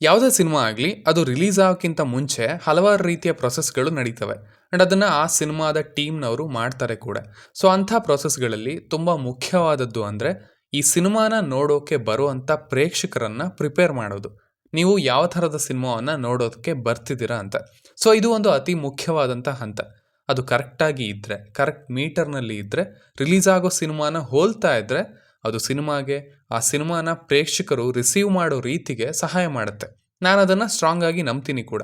ಯಾವುದೇ ಸಿನಿಮಾ ಆಗಲಿ ಅದು ರಿಲೀಸ್ ಆಗೋಕ್ಕಿಂತ ಮುಂಚೆ ಹಲವಾರು ರೀತಿಯ ಪ್ರೊಸೆಸ್ಗಳು ನಡೀತವೆ ಆ್ಯಂಡ್ ಅದನ್ನು ಆ ಸಿನಿಮಾದ ಟೀಮ್ನವರು ಮಾಡ್ತಾರೆ ಕೂಡ. ಸೊ ಅಂಥ ಪ್ರೊಸೆಸ್ಗಳಲ್ಲಿ ತುಂಬ ಮುಖ್ಯವಾದದ್ದು ಅಂದರೆ ಈ ಸಿನಿಮಾನ ನೋಡೋಕೆ ಬರುವಂಥ ಪ್ರೇಕ್ಷಕರನ್ನು ಪ್ರಿಪೇರ್ ಮಾಡೋದು. ನೀವು ಯಾವ ಥರದ ಸಿನಿಮಾವನ್ನು ನೋಡೋದಕ್ಕೆ ಬರ್ತಿದ್ದೀರಾ ಅಂತ. ಸೊ ಇದು ಒಂದು ಅತಿ ಮುಖ್ಯವಾದಂಥ ಹಂತ. ಅದು ಕರೆಕ್ಟಾಗಿ ಇದ್ದರೆ, ಕರೆಕ್ಟ್ ಮೀಟರ್ನಲ್ಲಿ ಇದ್ದರೆ, ರಿಲೀಸ್ ಆಗೋ ಸಿನಿಮಾನ ಹೋಲ್ತಾ ಇದ್ದರೆ ಅದು ಸಿನಿಮಾಗೆ, ಆ ಸಿನಿಮಾನ ಪ್ರೇಕ್ಷಕರು ರಿಸೀವ್ ಮಾಡೋ ರೀತಿಗೆ ಸಹಾಯ ಮಾಡುತ್ತೆ. ನಾನು ಅದನ್ನು ಸ್ಟ್ರಾಂಗ್ ಆಗಿ ನಂಬ್ತೀನಿ ಕೂಡ.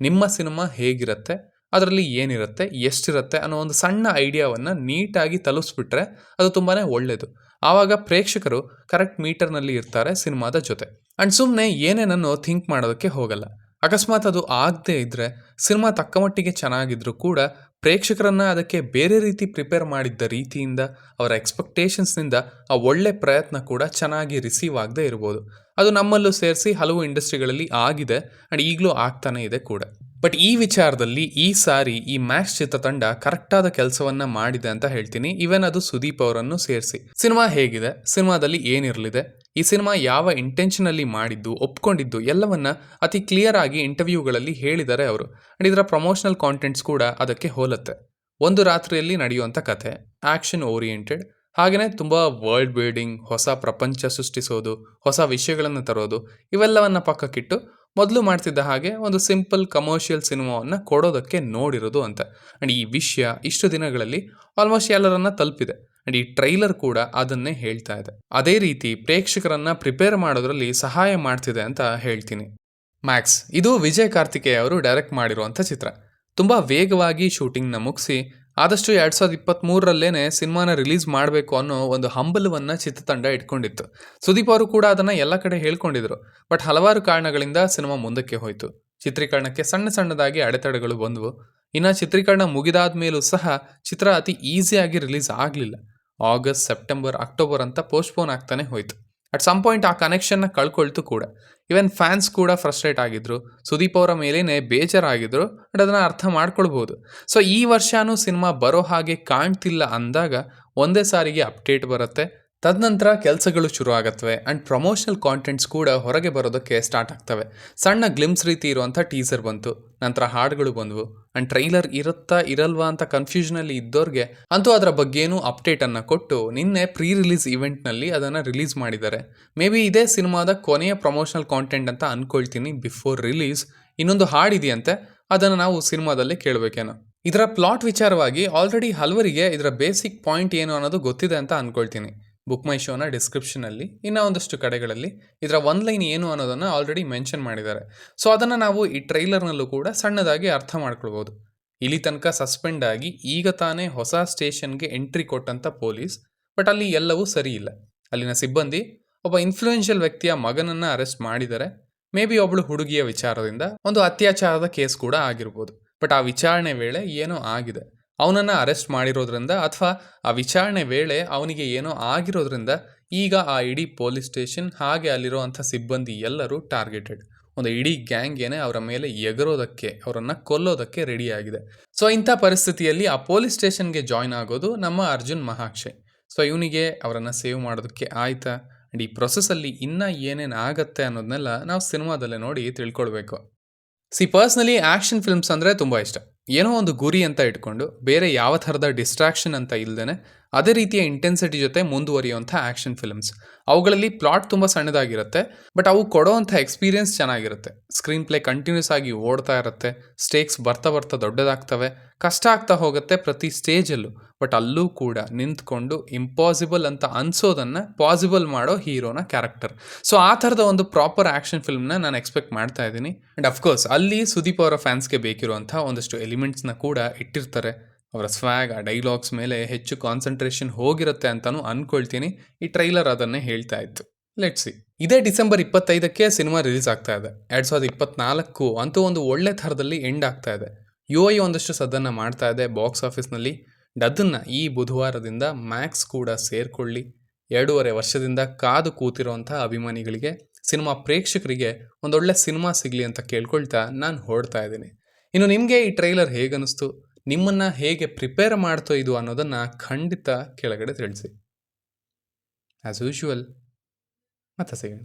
ನಿಮ್ಮ ಸಿನಿಮಾ ಹೇಗಿರುತ್ತೆ, ಅದರಲ್ಲಿ ಏನಿರುತ್ತೆ, ಎಷ್ಟಿರುತ್ತೆ ಅನ್ನೋ ಒಂದು ಸಣ್ಣ ಐಡಿಯಾವನ್ನು ನೀಟಾಗಿ ತಲುಪಿಸ್ಬಿಟ್ರೆ ಅದು ತುಂಬಾ ಒಳ್ಳೆಯದು. ಆವಾಗ ಪ್ರೇಕ್ಷಕರು ಕರೆಕ್ಟ್ ಮೀಟರ್ನಲ್ಲಿ ಇರ್ತಾರೆ ಸಿನಿಮಾದ ಜೊತೆ. ಆ್ಯಂಡ್ ಸುಮ್ಮನೆ ಏನೇನನ್ನು ಥಿಂಕ್ ಮಾಡೋದಕ್ಕೆ ಹೋಗಲ್ಲ. ಅಕಸ್ಮಾತ್ ಅದು ಆಗದೇ ಇದ್ದರೆ ಸಿನಿಮಾ ತಕ್ಕಮಟ್ಟಿಗೆ ಚೆನ್ನಾಗಿದ್ರೂ ಕೂಡ ಪ್ರೇಕ್ಷಕರನ್ನು ಅದಕ್ಕೆ ಬೇರೆ ರೀತಿ ಪ್ರಿಪೇರ್ ಮಾಡಿದ್ದ ರೀತಿಯಿಂದ, ಅವರ ಎಕ್ಸ್ಪೆಕ್ಟೇಷನ್ಸ್ನಿಂದ ಆ ಒಳ್ಳೆ ಪ್ರಯತ್ನ ಕೂಡ ಚೆನ್ನಾಗಿ ರಿಸೀವ್ ಆಗದೆ ಇರ್ಬೋದು. ಅದು ನಮ್ಮಲ್ಲೂ ಸೇರಿಸಿ ಹಲವು ಇಂಡಸ್ಟ್ರಿಗಳಲ್ಲಿ ಆಗಿದೆ ಆ್ಯಂಡ್ ಈಗಲೂ ಆಗ್ತಾನೆ ಇದೆ ಕೂಡ. ಬಟ್ ಈ ವಿಚಾರದಲ್ಲಿ ಈ ಸಾರಿ ಈ ಮ್ಯಾಕ್ಸ್ ಚಿತ್ರತಂಡ ಕರೆಕ್ಟಾದ ಕೆಲಸವನ್ನ ಮಾಡಿದೆ ಅಂತ ಹೇಳ್ತೀನಿ. ಈವನ್ ಅದು ಸುದೀಪ್ ಅವರನ್ನು ಸೇರಿಸಿ. ಸಿನಿಮಾ ಹೇಗಿದೆ, ಸಿನಿಮಾದಲ್ಲಿ ಏನಿರಲಿದೆ, ಈ ಸಿನಿಮಾ ಯಾವ ಇಂಟೆನ್ಷನಲ್ಲಿ ಮಾಡಿದ್ದು, ಒಪ್ಕೊಂಡಿದ್ದು ಎಲ್ಲವನ್ನ ಅತಿ ಕ್ಲಿಯರ್ ಆಗಿ ಇಂಟರ್ವ್ಯೂಗಳಲ್ಲಿ ಹೇಳಿದ್ದಾರೆ ಅವರು. ಅಂಡ್ ಇದರ ಪ್ರಮೋಷನಲ್ ಕಾಂಟೆಂಟ್ಸ್ ಕೂಡ ಅದಕ್ಕೆ ಹೋಲುತ್ತೆ. ಒಂದು ರಾತ್ರಿಯಲ್ಲಿ ನಡೆಯುವಂಥ ಕಥೆ, ಆಕ್ಷನ್ ಓರಿಯೆಂಟೆಡ್, ಹಾಗೆಯೇ ತುಂಬ ವರ್ಲ್ಡ್ ಬಿಲ್ಡಿಂಗ್, ಹೊಸ ಪ್ರಪಂಚ ಸೃಷ್ಟಿಸೋದು, ಹೊಸ ವಿಷಯಗಳನ್ನು ತರೋದು, ಇವೆಲ್ಲವನ್ನ ಪಕ್ಕಕ್ಕಿಟ್ಟು ಮೊದಲು ಮಾಡ್ತಿದ್ದ ಹಾಗೆ ಒಂದು ಸಿಂಪಲ್ ಕಮರ್ಷಿಯಲ್ ಸಿನಿಮಾವನ್ನು ಕೊಡೋದಕ್ಕೆ ನೋಡಿರೋದು ಅಂತ. ಆ್ಯಂಡ್ ಈ ವಿಷಯ ಇಷ್ಟು ದಿನಗಳಲ್ಲಿ ಆಲ್ಮೋಸ್ಟ್ ಎಲ್ಲರನ್ನ ತಲುಪಿದೆ. ಆ್ಯಂಡ್ ಈ ಟ್ರೈಲರ್ ಕೂಡ ಅದನ್ನೇ ಹೇಳ್ತಾ ಇದೆ. ಅದೇ ರೀತಿ ಪ್ರೇಕ್ಷಕರನ್ನ ಪ್ರಿಪೇರ್ ಮಾಡೋದ್ರಲ್ಲಿ ಸಹಾಯ ಮಾಡ್ತಿದೆ ಅಂತ ಹೇಳ್ತೀನಿ. ಮ್ಯಾಕ್ಸ್ ಇದು ವಿಜಯ್ ಕಾರ್ತಿಕೇಯ ಅವರು ಡೈರೆಕ್ಟ್ ಮಾಡಿರುವಂಥ ಚಿತ್ರ. ತುಂಬ ವೇಗವಾಗಿ ಶೂಟಿಂಗ್ನ ಮುಗಿಸಿ ಆದಷ್ಟು 2023ರಲ್ಲೇ ಸಿನಿಮಾನ ರಿಲೀಸ್ ಮಾಡಬೇಕು ಅನ್ನೋ ಒಂದು ಹಂಬಲವನ್ನು ಚಿತ್ರತಂಡ ಇಟ್ಕೊಂಡಿತ್ತು. ಸುದೀಪ್ ಅವರು ಕೂಡ ಅದನ್ನು ಎಲ್ಲ ಕಡೆ ಹೇಳ್ಕೊಂಡಿದ್ರು. ಬಟ್ ಹಲವಾರು ಕಾರಣಗಳಿಂದ ಸಿನಿಮಾ ಮುಂದಕ್ಕೆ ಹೋಯಿತು. ಚಿತ್ರೀಕರಣಕ್ಕೆ ಸಣ್ಣದಾಗಿ ಅಡೆತಡೆಗಳು ಬಂದವು. ಇನ್ನು ಚಿತ್ರೀಕರಣ ಮುಗಿದಾದ ಮೇಲೂ ಸಹ ಚಿತ್ರ ಅತಿ ಈಸಿಯಾಗಿ ರಿಲೀಸ್ ಆಗಲಿಲ್ಲ. ಆಗಸ್ಟ್, ಸೆಪ್ಟೆಂಬರ್, ಅಕ್ಟೋಬರ್ ಅಂತ ಪೋಸ್ಟ್ಪೋನ್ ಆಗ್ತಾನೆ ಹೋಯಿತು. ಅಟ್ ಸಮ್ ಪಾಯಿಂಟ್ ಆ ಕನೆಕ್ಷನ್ನ ಕಳ್ಕೊಳ್ತು ಕೂಡ. ಇವನ್ ಫ್ಯಾನ್ಸ್ ಕೂಡ ಫ್ರಸ್ಟ್ರೇಟ್ ಆಗಿದ್ರು, ಸುದೀಪ್ ಅವರ ಮೇಲೇ ಬೇಜಾರಾಗಿದ್ರು. ಅಂಡ್ ಅದನ್ನು ಅರ್ಥ ಮಾಡ್ಕೊಳ್ಬೋದು. ಸೊ ಈ ವರ್ಷನೂ ಸಿನಿಮಾ ಬರೋ ಹಾಗೆ ಕಾಣ್ತಿಲ್ಲ ಅಂದಾಗ ಒಂದೇ ಸಾರಿಗೆ ಅಪ್ಡೇಟ್ ಬರುತ್ತೆ. ತದನಂತರ ಕೆಲಸಗಳು ಶುರು ಆಗತ್ವೆ ಆ್ಯಂಡ್ ಪ್ರಮೋಷನಲ್ ಕಾಂಟೆಂಟ್ಸ್ ಕೂಡ ಹೊರಗೆ ಬರೋದಕ್ಕೆ ಸ್ಟಾರ್ಟ್ ಆಗ್ತವೆ. ಸಣ್ಣ ಗ್ಲಿಮ್ಸ್ ರೀತಿ ಇರುವಂಥ ಟೀಸರ್ ಬಂತು, ನಂತರ ಹಾಡುಗಳು ಬಂದವು. ಆ್ಯಂಡ್ ಟ್ರೈಲರ್ ಇರುತ್ತಾ ಇರಲ್ವಾ ಅಂತ ಕನ್ಫ್ಯೂಷನಲ್ಲಿ ಇದ್ದವ್ರಿಗೆ ಅಂತೂ ಅದರ ಬಗ್ಗೆನೂ ಅಪ್ಡೇಟನ್ನು ಕೊಟ್ಟು ನಿನ್ನೆ ಪ್ರೀ ರಿಲೀಸ್ ಇವೆಂಟ್ನಲ್ಲಿ ಅದನ್ನು ರಿಲೀಸ್ ಮಾಡಿದ್ದಾರೆ. ಮೇ ಬಿ ಇದೇ ಸಿನಿಮಾದ ಕೊನೆಯ ಪ್ರಮೋಷನಲ್ ಕಾಂಟೆಂಟ್ ಅಂತ ಅಂದ್ಕೊಳ್ತೀನಿ. ಬಿಫೋರ್ ರಿಲೀಸ್ ಇನ್ನೊಂದು ಹಾಡಿದೆಯಂತೆ, ಅದನ್ನು ನಾವು ಸಿನಿಮಾದಲ್ಲೇ ಕೇಳಬೇಕೇನೋ. ಇದರ ಪ್ಲಾಟ್ ವಿಚಾರವಾಗಿ ಆಲ್ರೆಡಿ ಹಲವರಿಗೆ ಇದರ ಬೇಸಿಕ್ ಪಾಯಿಂಟ್ ಏನು ಅನ್ನೋದು ಗೊತ್ತಿದೆ ಅಂತ ಅಂದ್ಕೊಳ್ತೀನಿ. ಬುಕ್ ಮೈ ಶೋನ ಡಿಸ್ಕ್ರಿಪ್ಷನಲ್ಲಿ ಇನ್ನೂ ಒಂದಷ್ಟು ಕಡೆಗಳಲ್ಲಿ ಇದರ ಒನ್ ಲೈನ್ ಏನು ಅನ್ನೋದನ್ನು ಆಲ್ರೆಡಿ ಮೆನ್ಷನ್ ಮಾಡಿದ್ದಾರೆ. ಸೊ ಅದನ್ನು ನಾವು ಈ ಟ್ರೈಲರ್ನಲ್ಲೂ ಕೂಡ ಸಣ್ಣದಾಗಿ ಅರ್ಥ ಮಾಡ್ಕೊಳ್ಬೋದು. ಇಲ್ಲಿ ತನಕ ಸಸ್ಪೆಂಡ್ ಆಗಿ ಈಗ ತಾನೇ ಹೊಸ ಸ್ಟೇಷನ್ಗೆ ಎಂಟ್ರಿ ಕೊಟ್ಟಂಥ ಪೊಲೀಸ್, ಬಟ್ ಅಲ್ಲಿ ಎಲ್ಲವೂ ಸರಿ ಇಲ್ಲ. ಅಲ್ಲಿನ ಸಿಬ್ಬಂದಿ ಒಬ್ಬ ಇನ್ಫ್ಲೂಯೆನ್ಷಿಯಲ್ ವ್ಯಕ್ತಿಯ ಮಗನನ್ನು ಅರೆಸ್ಟ್ ಮಾಡಿದ್ದಾರೆ. ಮೇ ಬಿ ಒಬ್ಬಳು ಹುಡುಗಿಯ ವಿಚಾರದಿಂದ ಒಂದು ಅತ್ಯಾಚಾರದ ಕೇಸ್ ಕೂಡ ಆಗಿರ್ಬೋದು. ಬಟ್ ಆ ವಿಚಾರಣೆ ವೇಳೆ ಏನೋ ಆಗಿದೆ, ಅವನನ್ನು ಅರೆಸ್ಟ್ ಮಾಡಿರೋದ್ರಿಂದ ಅಥವಾ ಆ ವಿಚಾರಣೆ ವೇಳೆ ಅವನಿಗೆ ಏನೋ ಆಗಿರೋದ್ರಿಂದ ಈಗ ಆ ಇಡೀ ಪೊಲೀಸ್ ಸ್ಟೇಷನ್ ಹಾಗೆ ಅಲ್ಲಿರುವಂಥ ಸಿಬ್ಬಂದಿ ಎಲ್ಲರೂ ಟಾರ್ಗೆಟೆಡ್. ಒಂದು ಇಡೀ ಗ್ಯಾಂಗ್ ಏನೇ ಅವರ ಮೇಲೆ ಎಗರೋದಕ್ಕೆ, ಅವರನ್ನು ಕೊಲ್ಲೋದಕ್ಕೆ ರೆಡಿಯಾಗಿದೆ. ಸೊ ಇಂಥ ಪರಿಸ್ಥಿತಿಯಲ್ಲಿ ಆ ಪೊಲೀಸ್ ಸ್ಟೇಷನ್ಗೆ ಜಾಯ್ನ್ ಆಗೋದು ನಮ್ಮ ಅರ್ಜುನ್ ಮಹಾಕ್ಷಯ್. ಸೊ ಇವನಿಗೆ ಅವರನ್ನು ಸೇವ್ ಮಾಡೋದಕ್ಕೆ ಆಯ್ತಾ, ಆ್ಯಂಡ್ ಈ ಪ್ರೊಸೆಸ್ಸಲ್ಲಿ ಇನ್ನೂ ಏನೇನು ಆಗತ್ತೆ ಅನ್ನೋದನ್ನೆಲ್ಲ ನಾವು ಸಿನಿಮಾದಲ್ಲೇ ನೋಡಿ ತಿಳ್ಕೊಳ್ಬೇಕು. ಪರ್ಸ್ನಲಿ ಆ್ಯಕ್ಷನ್ ಫಿಲ್ಮ್ಸ್ ಅಂದರೆ ತುಂಬ ಇಷ್ಟ. ಏನೋ ಒಂದು ಗುರಿ ಅಂತ ಇಟ್ಕೊಂಡು ಬೇರೆ ಯಾವ ಥರದ ಡಿಸ್ಟ್ರಾಕ್ಷನ್ ಅಂತ ಇಲ್ಲದೇ ಅದೇ ರೀತಿಯ ಇಂಟೆನ್ಸಿಟಿ ಜೊತೆ ಮುಂದುವರಿಯುವಂಥ ಆ್ಯಕ್ಷನ್ ಫಿಲ್ಮ್ಸ್. ಅವುಗಳಲ್ಲಿ ಪ್ಲಾಟ್ ತುಂಬ ಸಣ್ಣದಾಗಿರುತ್ತೆ, ಬಟ್ ಅವು ಕೊಡೋವಂಥ ಎಕ್ಸ್ಪೀರಿಯನ್ಸ್ ಚೆನ್ನಾಗಿರುತ್ತೆ. ಸ್ಕ್ರೀನ್ ಪ್ಲೇ ಕಂಟಿನ್ಯೂಸ್ ಆಗಿ ಓಡ್ತಾ ಇರುತ್ತೆ, ಸ್ಟೇಕ್ಸ್ ಬರ್ತಾ ದೊಡ್ಡದಾಗ್ತವೆ, ಕಷ್ಟ ಆಗ್ತಾ ಹೋಗುತ್ತೆ ಪ್ರತಿ ಸ್ಟೇಜಲ್ಲೂ. ಬಟ್ ಅಲ್ಲೂ ಕೂಡ ನಿಂತ್ಕೊಂಡು ಇಂಪಾಸಿಬಲ್ ಅಂತ ಅನ್ಸೋದನ್ನು ಪಾಸಿಬಲ್ ಮಾಡೋ ಹೀರೋನ ಕ್ಯಾರೆಕ್ಟರ್. ಸೊ ಆ ಥರದ ಒಂದು ಪ್ರಾಪರ್ ಆ್ಯಕ್ಷನ್ ಫಿಲ್ಮ್ನ ನಾನು ಎಕ್ಸ್ಪೆಕ್ಟ್ ಮಾಡ್ತಾ ಇದ್ದೀನಿ. ಆ್ಯಂಡ್ ಅಫ್ಕೋರ್ಸ್ ಅಲ್ಲಿ ಸುದೀಪ್ ಅವರ ಫ್ಯಾನ್ಸ್ಗೆ ಬೇಕಿರುವಂಥ ಒಂದಷ್ಟು ಎಲಿಮೆಂಟ್ಸ್ನ ಕೂಡ ಇಟ್ಟಿರ್ತಾರೆ. ಅವರ ಸ್ವ್ಯಾಗ್, ಆ ಡೈಲಾಗ್ಸ್ ಮೇಲೆ ಹೆಚ್ಚು ಕಾನ್ಸಂಟ್ರೇಷನ್ ಹೋಗಿರುತ್ತೆ ಅಂತಲೂ ಅಂದ್ಕೊಳ್ತೀನಿ. ಈ ಟ್ರೈಲರ್ ಅದನ್ನೇ ಹೇಳ್ತಾ ಇತ್ತು. Let's see. ಇದೇ ಡಿಸೆಂಬರ್ 25ಕ್ಕೆ ಸಿನಿಮಾ ರಿಲೀಸ್ ಆಗ್ತಾ ಇದೆ. 2024 ಅಂತೂ ಒಂದು ಒಳ್ಳೆ ಥರದಲ್ಲಿ ಎಂಡ್ ಆಗ್ತಾ ಇದೆ. UI ಒಂದಷ್ಟು ಸದ್ದನ್ನು ಮಾಡ್ತಾ ಇದೆ ಬಾಕ್ಸ್ ಆಫೀಸ್ನಲ್ಲಿ. ಅದನ್ನು ಈ ಬುಧವಾರದಿಂದ ಮ್ಯಾಕ್ಸ್ ಕೂಡ ಸೇರಿಕೊಳ್ಳಿ. 2.5 ವರ್ಷದಿಂದ ಕಾದು ಕೂತಿರೋಂಥ ಅಭಿಮಾನಿಗಳಿಗೆ, ಸಿನಿಮಾ ಪ್ರೇಕ್ಷಕರಿಗೆ ಒಂದೊಳ್ಳೆ ಸಿನಿಮಾ ಸಿಗಲಿ ಅಂತ ಕೇಳ್ಕೊಳ್ತಾ ನಾನು ಹೊರಡ್ತಾ ಇದ್ದೀನಿ. ಇನ್ನು ನಿಮಗೆ ಈ ಟ್ರೈಲರ್ ಹೇಗನ್ನಿಸ್ತು, ನಿಮ್ಮನ್ನು ಹೇಗೆ ಪ್ರಿಪೇರ್ ಮಾಡ್ತೋ ಇದು ಅನ್ನೋದನ್ನು ಖಂಡಿತ ಕೆಳಗಡೆ ತಿಳಿಸಿ. ಆ್ಯಸ್ ಯೂಶುವಲ್ ಮತ್ತೆ ಸಿಗೋಣ.